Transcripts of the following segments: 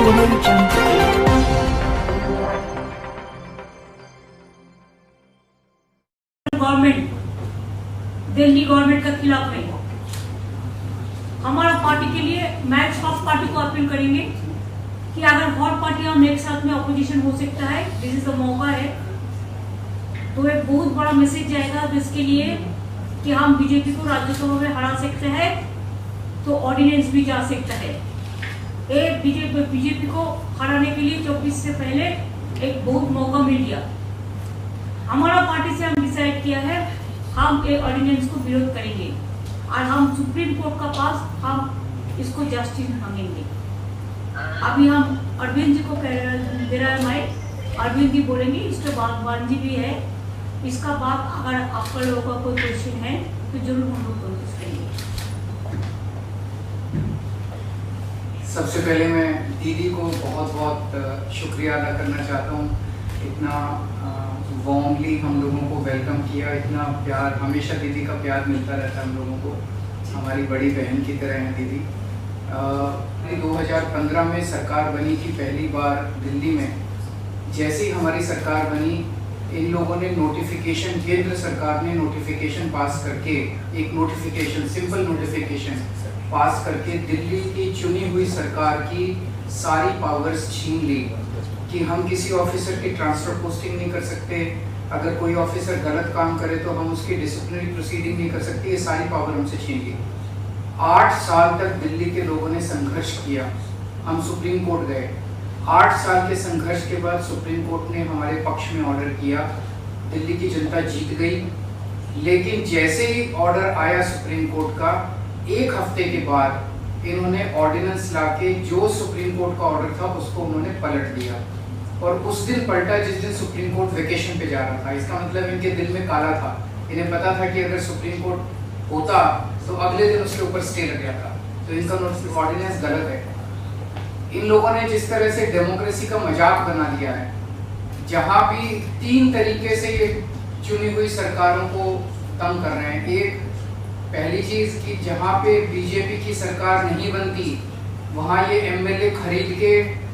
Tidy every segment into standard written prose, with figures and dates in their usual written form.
Government Delhi government के खिलाफ है। हमारा पार्टी के लिए मैं सब पार्टी को अपील करेंगे कि अगर हर पार्टी हम एक साथ में अपोजिशन हो सकता है, दिस इज द मौका है, तो एक बहुत बड़ा मैसेज जाएगा जिसके लिए कि हम बीजेपी को राज्यसभा में हरा सकते हैं, तो ऑर्डिनेंस भी जा सकता है। एक बीजेपी को हराने के लिए 24 से पहले एक बहुत मौका मिल गया। हमारा पार्टी से हम डिसाइड किया है हम एक ऑर्डिनेंस को विरोध करेंगे और हम सुप्रीम कोर्ट का पास हम इसको जस्टिस मांगेंगे। अभी हम अरविंद जी को दे रहा है माइक, अरविंद जी बोलेंगे, इसके बाद वान जी भी है। इसका बाद अगर आपका लोगों का कोई क्वेश्चन है तो जरूर हम लोग कोशिश करेंगे। सबसे पहले मैं दीदी को बहुत बहुत शुक्रिया अदा करना चाहता हूँ। इतना वार्मली हम लोगों को वेलकम किया, इतना प्यार, हमेशा दीदी का प्यार मिलता रहता है हम लोगों को, हमारी बड़ी बहन की तरह है दीदी। 2015 में सरकार बनी थी पहली बार दिल्ली में। जैसे ही हमारी सरकार बनी, इन लोगों ने नोटिफिकेशन, केंद्र सरकार ने नोटिफिकेशन पास करके, एक नोटिफिकेशन, सिंपल नोटिफिकेशन पास करके दिल्ली की चुनी हुई सरकार की सारी पावर्स छीन ली कि हम किसी ऑफिसर की ट्रांसफर पोस्टिंग नहीं कर सकते, अगर कोई ऑफिसर गलत काम करे तो हम उसकी डिसिप्लिनरी प्रोसीडिंग नहीं कर सकते, ये सारी पावर हमसे छीन ली। 8 साल तक दिल्ली के लोगों ने संघर्ष किया, हम सुप्रीम कोर्ट गए। 8 साल के संघर्ष के बाद सुप्रीम कोर्ट ने हमारे पक्ष में ऑर्डर किया, दिल्ली की जनता जीत गई। लेकिन जैसे ही ऑर्डर आया सुप्रीम कोर्ट का, 1 हफ्ते के बाद इन्होंने ऑर्डिनेंस लाके जो सुप्रीम कोर्ट का ऑर्डर था उसको उन्होंने पलट दिया। और उस दिन पलटा जिस दिन सुप्रीम कोर्ट वेकेशन पे जा रहा था। इसका मतलब इनके दिल में काला था, इन्हें पता था कि अगर सुप्रीम कोर्ट होता तो अगले दिन उसके ऊपर स्टे लग जाता, तो इनका ऑर्डिनेंस गलत है। इन लोगों ने जिस तरह से डेमोक्रेसी का मजाक बना दिया है, जहाँ भी 3 तरीके से ये चुनी हुई सरकारों को तंग कर रहे हैं। एक, पहली चीज कि जहाँ पे बीजेपी की सरकार नहीं बनती वहाँ ये एमएलए खरीद के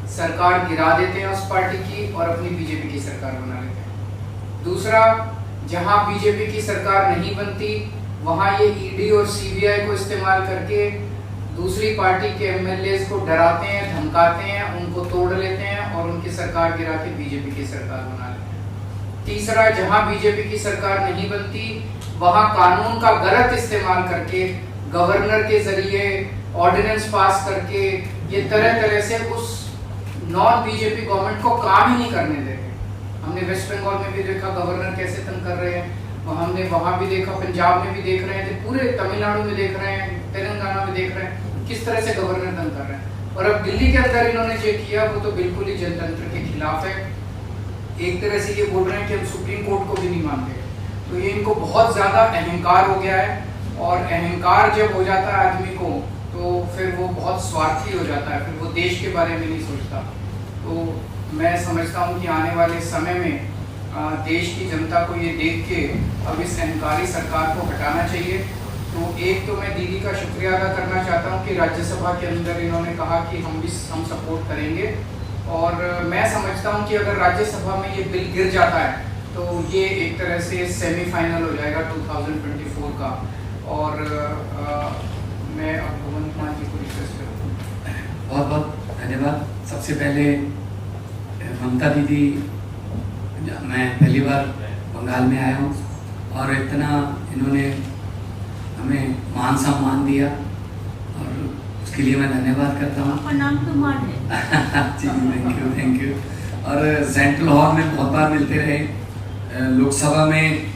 सरकार गिरा देते हैं उस पार्टी की और अपनी बीजेपी की सरकार बना लेते हैं। दूसरा, जहाँ बीजेपी की सरकार नहीं बनती वहाँ ये ईडी और सीबीआई को इस्तेमाल करके दूसरी पार्टी के एमएलए को डराते हैं, धमकाते हैं, उनको तोड़ लेते हैं और उनकी सरकार गिरा के बीजेपी की सरकार बना लेते हैं। तीसरा, जहाँ बीजेपी की सरकार नहीं बनती वहाँ कानून का गलत इस्तेमाल करके, गवर्नर के जरिए ऑर्डिनेंस पास करके ये तरह तरह से उस नॉन बीजेपी गवर्नमेंट को काम ही नहीं करने देते। हमने वेस्ट बंगाल में भी देखा गवर्नर कैसे तंग कर रहे हैं, हमने वहाँ भी देखा, पंजाब में भी देख रहे हैं, पूरे तमिलनाडु में देख रहे हैं, तेलंगाना में देख रहे हैं किस तरह से गवर्नर तंग कर रहे हैं। और अब दिल्ली के अंदर इन्होंने जो किया वो तो बिल्कुल ही जनतंत्र के खिलाफ है। एक तरह से ये बोल रहे हैं कि हम सुप्रीम कोर्ट को भी नहीं मानते, तो ये इनको बहुत ज्यादा अहंकार हो गया है। और अहंकार जब हो जाता है आदमी को तो फिर वो बहुत स्वार्थी हो जाता है, फिर वो देश के बारे में नहीं सोचता। तो मैं समझता हूँ कि आने वाले समय में देश की जनता को ये देख के अब इस अहंकारी सरकार को हटाना चाहिए। तो एक तो मैं दीदी का शुक्रिया अदा करना चाहता हूँ कि राज्यसभा के अंदर इन्होंने कहा कि हम सपोर्ट करेंगे। और मैं समझता हूँ कि अगर राज्यसभा में ये बिल गिर जाता है तो ये एक तरह से सेमीफाइनल हो जाएगा 2024 का। और मैं अब भुवन कुमार जी को रिक्वेस्ट करूँगा। बहुत बहुत धन्यवाद। सबसे पहले ममता दीदी, मैं पहली बार बंगाल में आया हूँ और इतना इन्होंने हमें मान सम्मान दिया और उसके लिए मैं धन्यवाद करता हूँ। आपका नाम तो मान है। जी थैंक यू। और सेंट्रल हॉल में बहुत बार मिलते रहे। लोकसभा में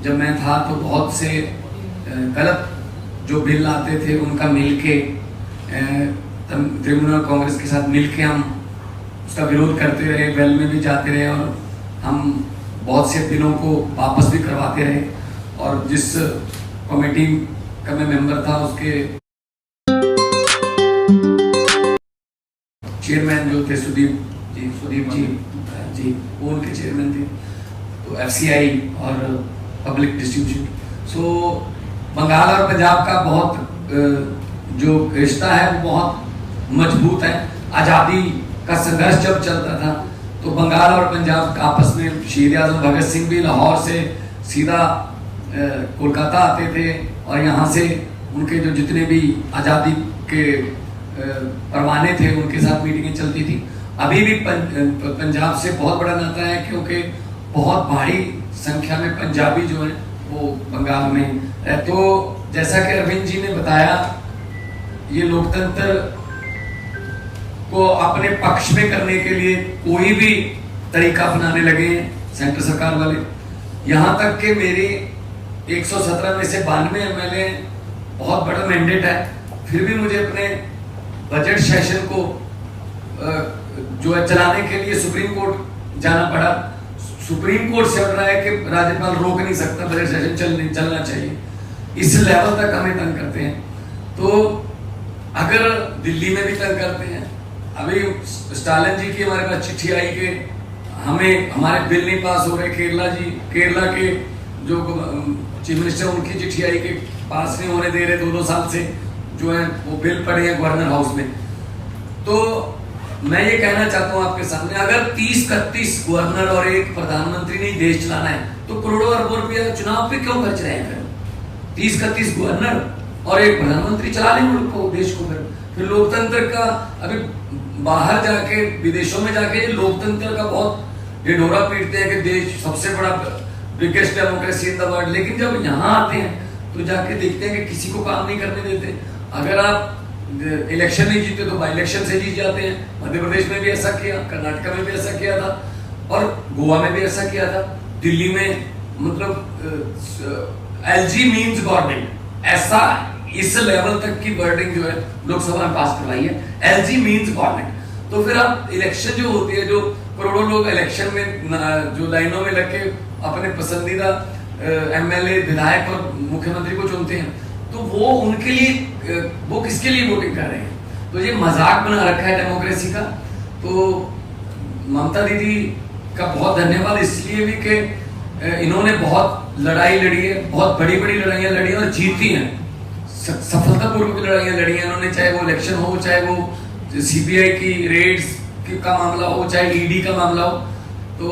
जब मैं था तो बहुत से गलत जो बिल आते थे उनका मिलके तृणमूल कांग्रेस के साथ मिलके हम उसका विरोध करते रहे, वेल में भी जाते रहे और हम बहुत से बिलों को वापस भी करवाते रहे। और जिस कमेटी का मैं मेंबर था उसके चेयरमैन जो थे सुदीप जी वो उनके चेयरमैन थे। तो एफसीआई और पब्लिक डिस्ट्रीब्यूशन, सो बंगाल और पंजाब का बहुत जो रिश्ता है वो बहुत मजबूत है। आज़ादी का संघर्ष जब चलता था तो बंगाल और पंजाब आपस में शहीद आजम भगत सिंह भी लाहौर से सीधा कोलकाता आते थे और यहाँ से उनके जो जितने भी आज़ादी के परवाने थे उनके साथ मीटिंगें चलती थी। अभी भी पंजाब से बहुत बड़ा नाता है क्योंकि बहुत भारी संख्या में पंजाबी जो है वो बंगाल में है। तो जैसा कि अरविंद जी ने बताया, ये लोकतंत्र को अपने पक्ष में करने के लिए कोई भी तरीका अपनाने लगे हैं सेंटर सरकार वाले। यहाँ तक कि मेरे 117 में से 92 MLA बहुत बड़ा मैंडेट है, फिर भी मुझे अपने बजट सेशन को जो है चलाने के लिए सुप्रीम कोर्ट जाना पड़ा। सुप्रीम कोर्ट से ऑर्डर है कि राज्यपाल रोक नहीं सकता, बजट सेशन चलना चाहिए। इस लेवल तक हमें तंग करते हैं। तो अगर दिल्ली में भी तंग करते हैं, अभी स्टालिन जी की हमारे पास चिट्ठी आई कि हमें हमारे बिल नहीं पास हो रहे। केरला के जो चीफ मिनिस्टर उनकी चिट्ठी आई कि पास नहीं होने दे रहे 2-2 साल से जो है वो बिल पड़े हैं गवर्नर हाउस में। तो मैं ये कहना चाहता हूँ आपके सामने, अगर 30-31 गवर्नर और एक प्रधानमंत्री ने देश चलाना है तो करोड़ों अरबों रुपया चुनाव पे क्यों खर्च रहे हैं? 30-31 गवर्नर और एक प्रधानमंत्री चला लें मुल्क को, देश को। फिर लोकतंत्र का अभी बाहर जाके विदेशों में जाके लोकतंत्र का बहुत ढिढोरा पीटते हैं कि देश सबसे बड़ा biggest democracy in the world, लेकिन जब यहाँ आते हैं तो जाके देखते हैं कि किसी को काम नहीं करने देते। अगर आप इलेक्शन नहीं जीते तो बाई इलेक्शन से जीत जाते हैं। मध्य प्रदेश में भी ऐसा किया, कर्नाटक में भी ऐसा किया था और गोवा में भी ऐसा किया था। दिल्ली में मतलब LG मीन्स गवर्नमेंट, ऐसा इस लेवल तक की वर्डिंग जो है लोकसभा में पास करवाई है, LG मीन्स गवर्नमेंट। तो फिर आप इलेक्शन जो होती है, जो करोड़ों लोग इलेक्शन में जो लाइनों में लग के अपने पसंदीदा MLA, विधायक और मुख्यमंत्री को चुनते हैं, तो वो उनके लिए वो किसके लिए वोटिंग कर रहे हैं? तो ये मजाक बना रखा है डेमोक्रेसी का। तो ममता दीदी का बहुत धन्यवाद इसलिए भी कि इन्होंने बहुत लड़ाई लड़ी है, बहुत बड़ी बड़ी लड़ाइयाँ लड़ी और जीती हैं, सफलतापूर्वक लड़ाइयाँ लड़ी हैं इन्होंने। चाहे वो इलेक्शन हो, चाहे वो CBI की रेड्स का मामला हो, चाहे ED का मामला हो। तो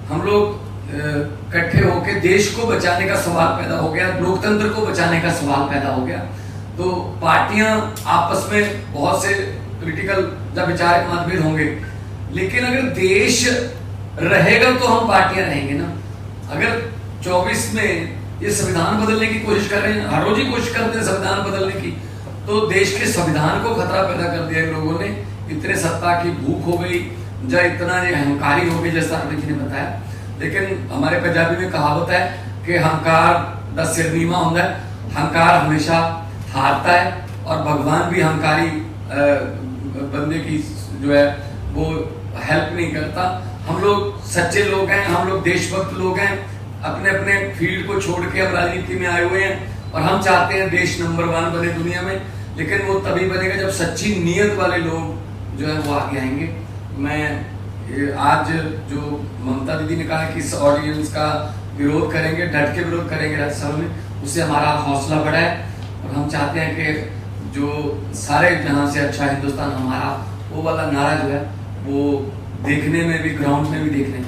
हम लोग इकट्ठे होकर देश को बचाने का सवाल पैदा हो गया, लोकतंत्र को बचाने का सवाल पैदा हो गया। तो पार्टियां आपस में बहुत से पॉलिटिकल विचारक मतभेद होंगे, लेकिन अगर देश रहेगा तो हम पार्टियां रहेंगे ना। अगर 24 में ये संविधान बदलने की कोशिश कर रहे हैं, हर रोज ही कोशिश करते हैं संविधान बदलने की, तो देश के संविधान को खतरा पैदा कर दिया लोगों ने। इतने सत्ता की भूख हो गई, या इतना ये अहंकारी हो गई, जैसा अरविंद जी ने बताया। लेकिन हमारे पंजाबी में कहावत है कि हंकार दा सिर नीवा होता है, हंकार हमेशा हारता है और भगवान भी हंकारी बंदे की जो है वो हेल्प नहीं करता। हम लोग सच्चे लोग हैं, हम लोग देशभक्त लोग हैं, अपने अपने फील्ड को छोड़ के हम राजनीति में आए हुए हैं और हम चाहते हैं देश नंबर 1 बने दुनिया में। लेकिन वो तभी बनेगा जब सच्ची नीयत वाले लोग जो है वो आगे आएंगे। मैं आज जो ममता दीदी ने कहा कि इस ऑर्डिनेंस का विरोध करेंगे, डट के विरोध करेंगे राज्यसभा में, उससे हमारा हौसला बढ़ा है और हम चाहते हैं कि जो सारे जहां से अच्छा हिंदुस्तान हमारा, वो वाला नारा जो है वो देखने में भी, ग्राउंड में भी देखने